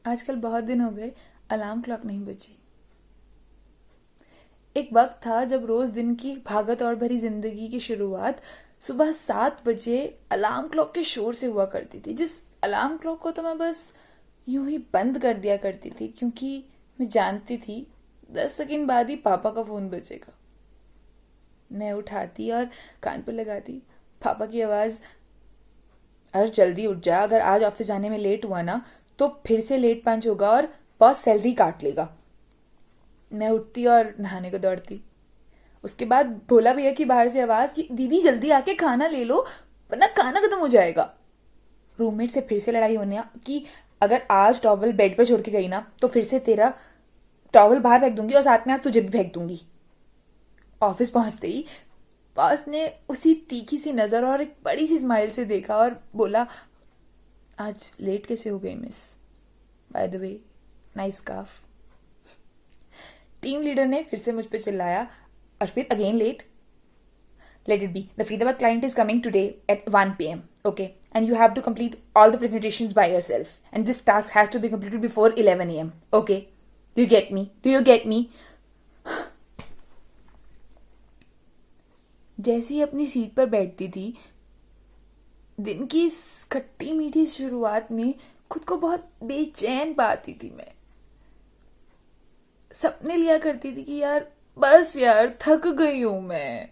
आजकल बहुत दिन हो गए अलार्म क्लॉक नहीं बजी। एक वक्त था जब रोज दिन की भागत और भरी जिंदगी की शुरुआत सुबह 7 बजे अलार्म क्लॉक के शोर से हुआ करती थी। जिस अलार्म क्लॉक को तो मैं बस यूं ही बंद कर दिया करती थी, क्योंकि मैं जानती थी 10 सेकंड बाद ही पापा का फोन बजेगा। मैं उठाती और कान पर लगाती। पापा की आवाज़, अरे जल्दी उठ जा, अगर आज ऑफिस जाने में लेट हुआ ना तो फिर से लेट पंच होगा और बॉस सैलरी काट लेगा। मैं उठती और नहाने को दौड़ती। उसके बाद भोला भैया की बाहर से आवाज़ कि दीदी जल्दी आके खाना ले लो वरना खाना खत्म हो जाएगा। रूममेट से फिर से लड़ाई होने कि अगर आज टॉवल बेड पर छोड़ के गई ना तो फिर से तेरा टॉवल बाहर फेंक दूंगी और साथ में आज तुझे भी फेंक दूंगी। ऑफिस पहुंचते ही बॉस ने उसी तीखी सी नज़र और एक बड़ी सी स्माइल से देखा और बोला, आज लेट कैसे हो गई miss? By the way, nice scarf. Team leader ने फिर से मुझ पर चिल्लाया, Arpit again late? Let it be, the Faridabad client is coming today at 1 p.m. Okay, and you have to complete all the presentations by yourself, and this task has to be completed before 11 a.m. Okay, do you get me? Do you get me? जैसे ही अपनी seat पर बैठती थी, दिन की इस खट्टी मीठी शुरुआत में खुद को बहुत बेचैन पाती थी। मैं सपने लिया करती थी कि यार बस यार थक गई हूं मैं,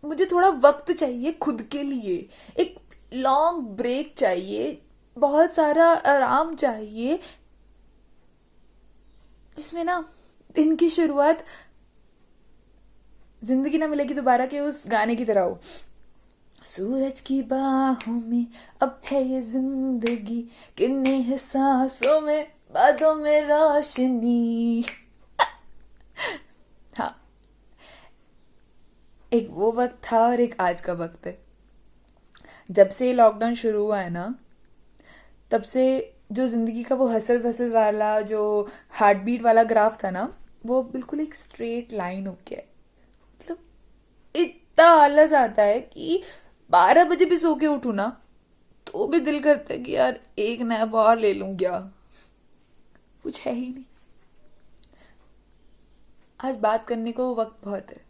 मुझे थोड़ा वक्त चाहिए खुद के लिए, एक लॉन्ग ब्रेक चाहिए, बहुत सारा आराम चाहिए, जिसमें ना दिन की शुरुआत जिंदगी ना मिलेगी दोबारा के उस गाने की तरह हो। सूरज की बाहों में अब है ये जिंदगी, किन्ने है सांसों में बातों में रोशनी। हाँ, एक वो वक्त था और एक आज का वक्त है। जब से लॉकडाउन शुरू हुआ है ना, तब से जो जिंदगी का वो हसल फसल वाला जो हार्ट बीट वाला ग्राफ था ना, वो बिल्कुल एक स्ट्रेट लाइन हो गया है। मतलब इतना आलस आता है कि 12 बजे भी सो के उठू ना तो भी दिल करता है कि यार एक नैप और ले लूं क्या। कुछ है ही नहीं। आज बात करने को वक्त बहुत है।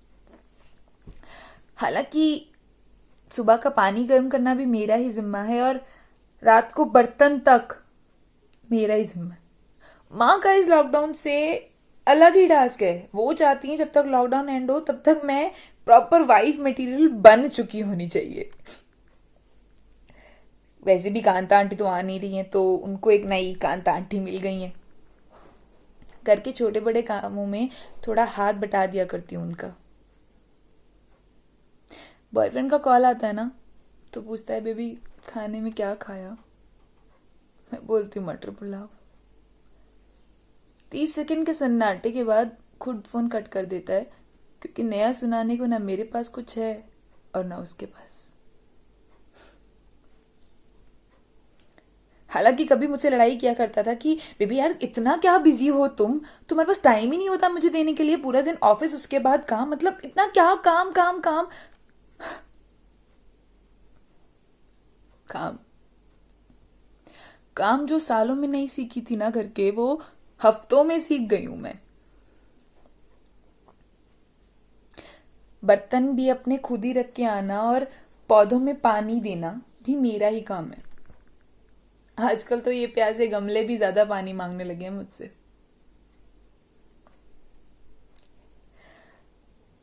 हालांकि सुबह का पानी गर्म करना भी मेरा ही जिम्मा है और रात को बर्तन तक मेरा ही जिम्मा है। माँ का इस लॉकडाउन से अलग ही टास्क है। वो चाहती हैं जब तक लॉकडाउन एंड हो तब तक मैं प्रॉपर वाइफ मटेरियल बन चुकी होनी चाहिए। वैसे भी कांता आंटी तो आ नहीं रही हैं, तो उनको एक नई कांता आंटी मिल गई हैं। घर के छोटे बड़े कामों में थोड़ा हाथ बटा दिया करती हूँ उनका। बॉयफ्रेंड का कॉल आता है ना तो पूछता है, बेबी खाने में क्या खाया? मैं बोलती हूँ मटर पुलाव। 30 सेकंड के सन्नाटे के बाद खुद फोन कट कर देता है, क्योंकि नया सुनाने को ना मेरे पास कुछ है और ना उसके पास। हालांकि कभी मुझसे लड़ाई किया करता था कि बेबी यार इतना क्या बिजी हो तुम्हारे पास टाइम ही नहीं होता मुझे देने के लिए, पूरा दिन ऑफिस उसके बाद काम, मतलब इतना क्या काम काम काम काम। काम जो सालों में नहीं सीखी थी ना करके, वो हफ्तों में सीख गई हूं मैं। बर्तन भी अपने खुद ही रख के आना और पौधों में पानी देना भी मेरा ही काम है। आजकल तो ये प्यासे गमले भी ज्यादा पानी मांगने लगे हैं मुझसे।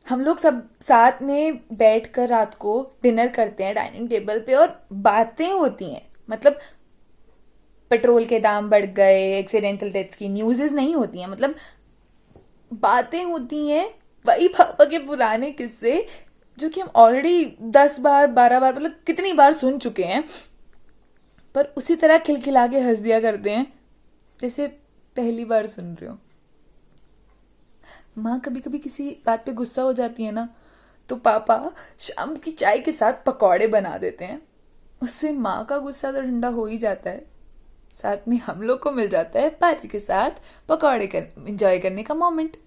हम लोग सब साथ में बैठकर रात को डिनर करते हैं डाइनिंग टेबल पे और बातें होती हैं। मतलब पेट्रोल के दाम बढ़ गए, एक्सीडेंटल डेथ्स की न्यूज़ नहीं होती हैं, मतलब बातें होती हैं। वही पापा के पुराने किस्से जो कि हम ऑलरेडी 10 बार 12 बार, मतलब कितनी बार सुन चुके हैं, पर उसी तरह खिलखिला के हंस दिया करते हैं जैसे पहली बार सुन रहे हो। माँ कभी कभी किसी बात पे गुस्सा हो जाती है ना, तो पापा शाम की चाय के साथ पकौड़े बना देते हैं। उससे माँ का गुस्सा तो ठंडा हो ही जाता है, साथ में हम लोग को मिल जाता है पाजी के साथ पकौड़े कर एंजॉय करने का मोमेंट।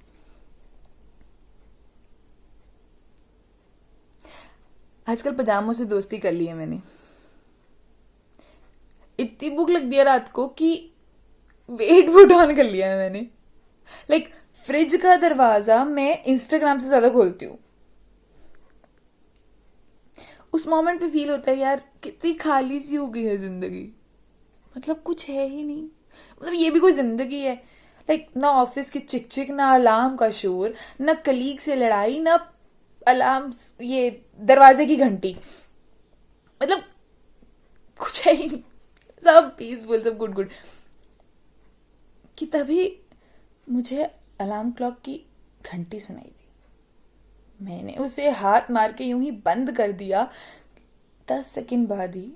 आजकल पजामों से दोस्ती कर ली है मैंने। इतनी भूख लग दिया रात को कि वेट पुट ऑन कर लिया है मैंने। लाइक फ्रिज का दरवाजा मैं इंस्टाग्राम से ज्यादा खोलती हूँ। उस मोमेंट पे फील होता है यार कितनी खाली सी हो गई है जिंदगी, मतलब कुछ है ही नहीं। मतलब ये भी कोई जिंदगी है? लाइक ना ऑफिस की चिक चिक, ना अलार्म का शोर, ना कलीग से लड़ाई, ना अलार्म ये दरवाजे की घंटी, मतलब कुछ है ही नहीं। सब पीसफुल, सब गुड गुड। कि तभी मुझे अलार्म क्लॉक की घंटी सुनाई दी। मैंने उसे हाथ मार के यूं ही बंद कर दिया। 10 सेकंड बाद ही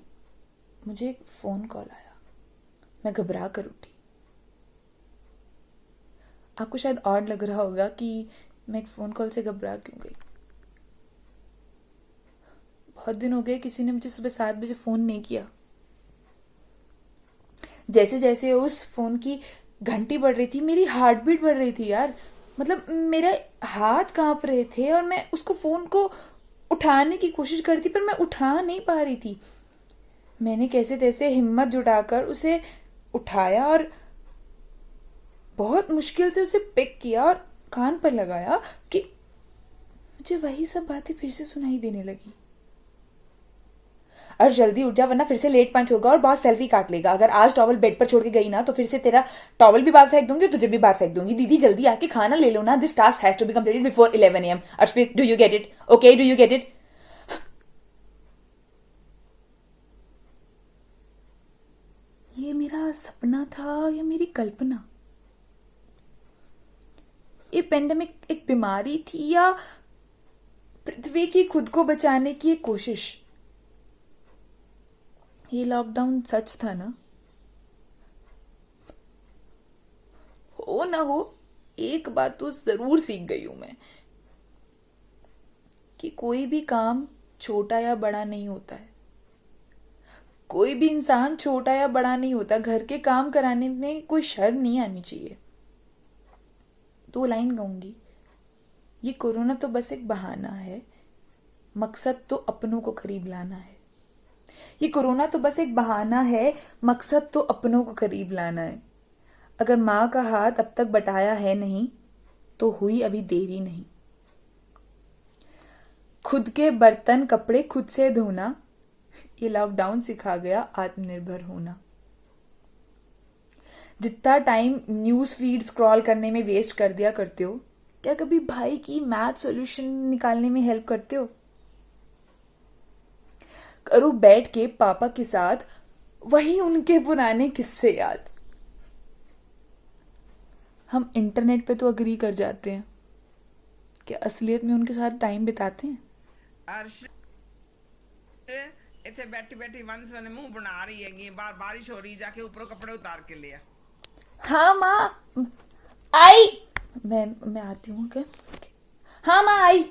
मुझे एक फोन कॉल आया। मैं घबरा कर उठी। आपको शायद ऑड लग रहा होगा कि मैं एक फोन कॉल से घबरा क्यों गई। बहुत दिन हो गए किसी ने मुझे सुबह 7 बजे फोन नहीं किया। जैसे जैसे उस फोन की घंटी बढ़ रही थी मेरी हार्ट बीट बढ़ रही थी यार। मतलब मेरे हाथ कांप रहे थे और मैं उसको फोन को उठाने की कोशिश कर रही थी पर मैं उठा नहीं पा रही थी। मैंने कैसे तैसे हिम्मत जुटाकर उसे उठाया और बहुत मुश्किल से उसे पिक किया और कान पर लगाया कि मुझे वही सब बातें फिर से सुनाई देने लगी। और जल्दी उठ जा वरना फिर से लेट पंच होगा और बॉस सैलरी काट लेगा। अगर आज टॉवल बेड पर छोड़ के गई ना तो फिर से तेरा टॉवल भी बाहर फेंक दूंगी और तुझे भी बाहर फेंक दूंगी। दीदी जल्दी आके खाना ले लो ना, this task has to be completed before 11 AM। Arshpreet, do you get it? Okay, do you get it? ये मेरा सपना था या मेरी कल्पना? ये पेंडेमिक एक बीमारी थी या पृथ्वी की खुद को बचाने की एक कोशिश? ये लॉकडाउन सच था ना? हो ना हो, एक बात तो जरूर सीख गई हूं मैं कि कोई भी काम छोटा या बड़ा नहीं होता है। कोई भी इंसान छोटा या बड़ा नहीं होता। घर के काम कराने में कोई शर्म नहीं आनी चाहिए। 2 लाइन कहूंगी, ये कोरोना तो बस एक बहाना है, मकसद तो अपनों को करीब लाना है। ये कोरोना तो बस एक बहाना है, मकसद तो अपनों को करीब लाना है। अगर माँ का हाथ अब तक बटाया है नहीं तो हुई अभी देरी नहीं। खुद के बर्तन कपड़े खुद से धोना, ये लॉकडाउन सिखा गया आत्मनिर्भर होना। जितना टाइम न्यूज फीड स्क्रॉल करने में वेस्ट कर दिया करते हो, क्या कभी भाई की मैथ सॉल्यूशन निकालने में हेल्प करते हो? करो बैठ के पापा के साथ वही उनके पुराने किस्से याद। हम इंटरनेट पे तो अग्री कर जाते हैं, क्या असलियत में उनके साथ टाइम बिताते हैं? अर्श इथे बैठी बैठी वंश ने मुंह बना रही है। बार बारिश हो रही, जाके ऊपर कपड़े उतार के लिया। हाँ माँ आई। मैं आती हूँ क्या? हाँ माँ आई।